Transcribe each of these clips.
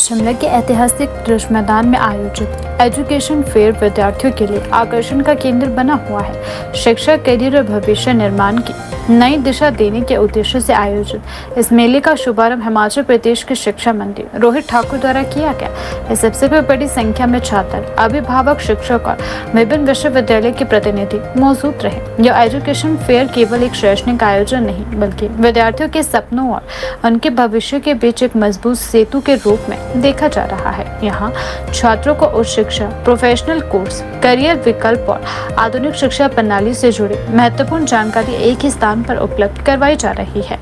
शिमला के ऐतिहासिक कृषि मैदान में आयोजित एजुकेशन फेयर विद्यार्थियों के लिए आकर्षण का केंद्र बना हुआ है। शिक्षा, करियर और भविष्य निर्माण की नई दिशा देने के उद्देश्य से आयोजित इस मेले का शुभारंभ हिमाचल प्रदेश के शिक्षा मंत्री रोहित ठाकुर द्वारा किया गया। इस अवसर पर बड़ी संख्या में छात्र, अभिभावक, शिक्षक और विभिन्न विश्वविद्यालय के प्रतिनिधि मौजूद रहे। यह एजुकेशन फेयर केवल एक शैक्षणिक आयोजन नहीं, बल्कि विद्यार्थियों के सपनों और उनके भविष्य के बीच एक मजबूत सेतु के रूप में देखा जा रहा है। यहाँ छात्रों को उच्च शिक्षा, प्रोफेशनल कोर्स, करियर विकल्प और आधुनिक शिक्षा प्रणाली से जुड़ी महत्वपूर्ण जानकारी एक ही स्थान पर उपलब्ध करवाई जा रही है।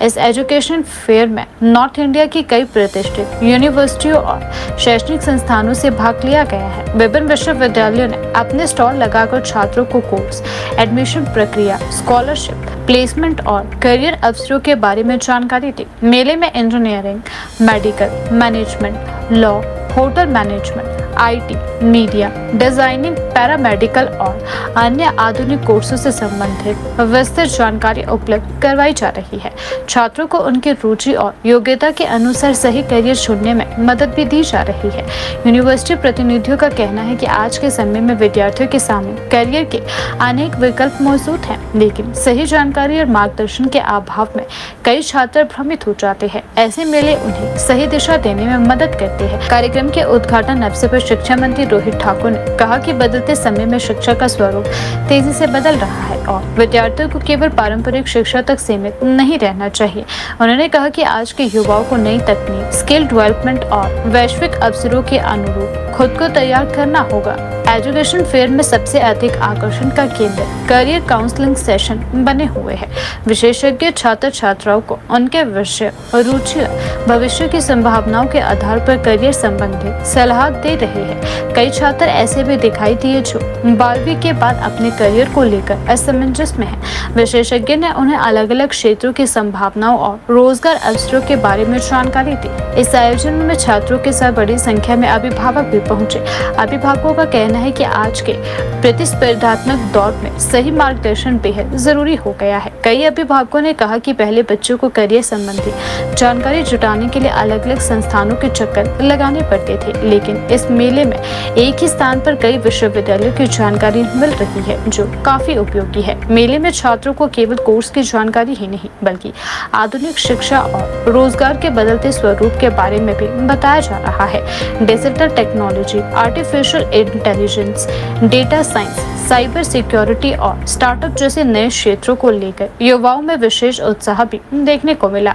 इस एजुकेशन फेयर में नॉर्थ इंडिया की कई प्रतिष्ठित यूनिवर्सिटियों और शैक्षणिक संस्थानों से भाग लिया गया है। विभिन्न विश्वविद्यालयों ने अपने स्टॉल लगाकर छात्रों को कोर्स, एडमिशन प्रक्रिया, स्कॉलरशिप, प्लेसमेंट और करियर अवसरों के बारे में जानकारी दी। मेले में engineering, medical, management, law, hotel management, IT, media, designing, paramedical और अन्य आधुनिक कोर्सों से संबंधित विस्तृत जानकारी उपलब्ध करवाई जा रही है। छात्रों को उनकी रुचि और योग्यता के अनुसार सही करियर चुनने में मदद भी दी जा रही है। यूनिवर्सिटी प्रतिनिधियों का कहना है कि आज के समय में विद्यार्थियों के सामने करियर के अनेक विकल्प मौजूद हैं, लेकिन सही जानकारी और मार्गदर्शन के अभाव में कई छात्र भ्रमित हो जाते हैं। ऐसे मेले उन्हें सही दिशा देने में मदद करते हैं। कार्यक्रम के उद्घाटन अवसर पर शिक्षा मंत्री रोहित ठाकुर ने कहा कि बदलते समय में शिक्षा का स्वरूप तेजी से बदल रहा है और विद्यार्थियों को केवल पारंपरिक शिक्षा तक सीमित नहीं रहना चाहिए। उन्होंने कहा कि आज के युवाओं को नई तकनीक, स्किल डेवलपमेंट और वैश्विक अवसरों के अनुरूप खुद को तैयार करना होगा। एजुकेशन फेयर में सबसे अधिक आकर्षण का केंद्र करियर काउंसलिंग सेशन बने हुए हैं। विशेषज्ञ छात्र छात्राओं को उनके विषय, रुचि और भविष्य की संभावनाओं के आधार पर करियर संबंधी सलाह दे रहे हैं। कई छात्र ऐसे भी दिखाई दिए जो 12वीं के बाद अपने करियर को लेकर असमंजस में हैं। विशेषज्ञ ने उन्हें अलग अलग क्षेत्रों की संभावनाओं और रोजगार अवसरों के बारे में जानकारी दी। इस आयोजन में छात्रों के साथ बड़ी संख्या में अभिभावक भी पहुंचे। अभिभावकों का कहना है कि आज के प्रतिस्पर्धात्मक दौर में सही मार्गदर्शन बेहद जरूरी हो गया है। कई अभिभावकों ने कहा कि पहले बच्चों को करियर संबंधी जानकारी जुटाने के लिए अलग अलग संस्थानों के चक्कर लगाने पड़ते थे, लेकिन इस मेले में एक ही स्थान पर कई विश्वविद्यालयों की जानकारी मिल रही है, जो काफी उपयोगी है। मेले में छात्रों को केवल कोर्स की जानकारी ही नहीं, बल्कि आधुनिक शिक्षा और रोजगार के बदलते स्वरूप के बारे में भी बताया जा रहा है। Digital technology, artificial intelligence, data science, cyber security और स्टार्टअप जैसे नए क्षेत्रों को लेकर युवाओं में विशेष उत्साह भी देखने को मिला।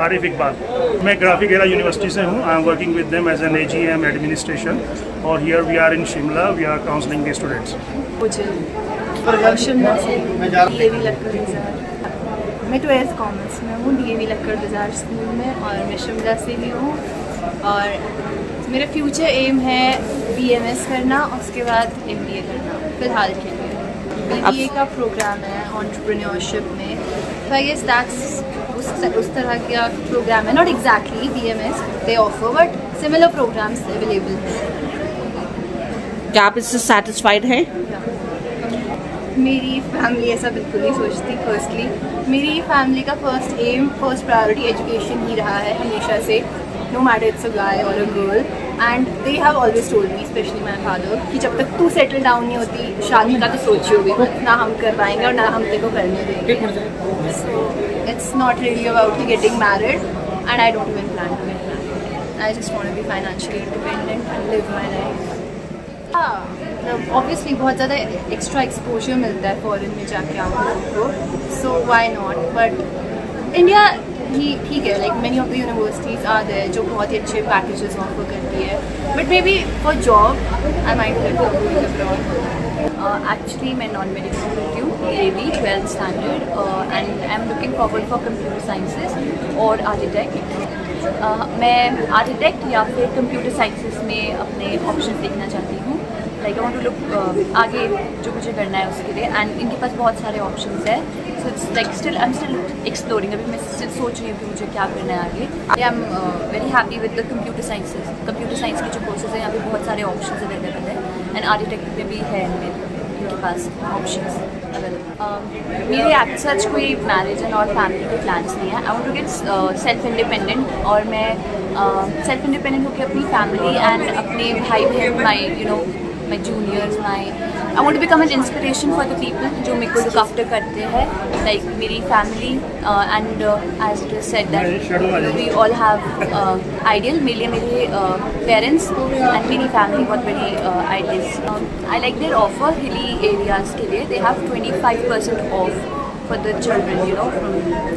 आरिफ इकबाल, मैं ग्राफिक एरा यूनिवर्सिटी से हूँ। I am working with them as an AGM administration और here we are in Shimla, we are counselling the students. Shimla से DAV लक्कड़ बाजार, मैं 12th कॉमर्स में हूँ DAV लक्कड़ बाजार स्कूल में, और मैं शिमला से भी हूँ। और मेरा फ्यूचर एम है BMS करना, उसके बाद MBA करना फिलहाल के लिए। BBA का प्रोग्राम है एंटरप्रेन्योरशिप में, तो आई गेस दैट्स उस तरह का प्रोग्राम है। Not exactly BMS they offer, but similar programs available हैं। क्या आप इससे सेटिस्फाइड हैं? मेरी फैमिली ऐसा बिल्कुल नहीं सोचती। फर्स्टली मेरी फैमिली का फर्स्ट प्रायोरिटी एजुकेशन ही रहा है हमेशा से, नो मैटर इट्स अ गाय और a girl, and they have always told me, specially my father, कि जब तक तू सेटल डाउन नहीं होती शादी का तो सोची होगी ना हम कर पाएंगे और ना हम तेरे को करने देंगे। So it's not really about getting married, and I don't even plan to get married. I just want to be financially independent and live my life. Obviously बहुत ज़्यादा एक्स्ट्रा एक्सपोजर मिलता है फॉरेन में जाके आप लोगों को, so why not. But India ही ठीक है, like many of the universities are there जो बहुत ही अच्छे पैकेजेस ऑफर करती है, but maybe for job I might prefer going abroad. Actually मैं नॉन मेडिकल करती हूँ, DAV 12th standard, and I am looking forward for computer sciences और आर्किटेक्ट। मैं आर्किटेक्ट या फिर कंप्यूटर साइंसेज में अपने ऑप्शन देखना चाहती हूँ। Like I want to look आगे जो मुझे करना है उसके लिए, एंड इनके पास बहुत सारे ऑप्शंस है। So it's like I am still exploring. अभी मैं स्टिल सोच रही हूँ कि मुझे क्या करना है आगे। I am very happy with the computer science के जो कोर्सेज हैं, यहाँ पे बहुत सारे ऑप्शंस अवेलेबल है, एंड आर्किटेक्ट में भी है इनके पास ऑप्शंस। available. मेरे एट सच कोई मैरिज एंड और फैमिली के प्लान्स नहीं है. I want to get self independent और मैं सेल्फ इंडिपेंडेंट होकर अपनी फैमिली एंड अपने भाई बहन my juniors, I want to become an inspiration for the people जो मेरे को look after करते हैं, like मेरी family and as it was said that we all have ideal. मेरे parents and मेरी family बहुत बड़ी ideals. I like their offer hilly areas के लिए. They have 25% off for the children, from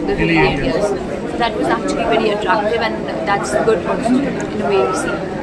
the hilly areas. So that was actually very attractive and that's good also in a way to see.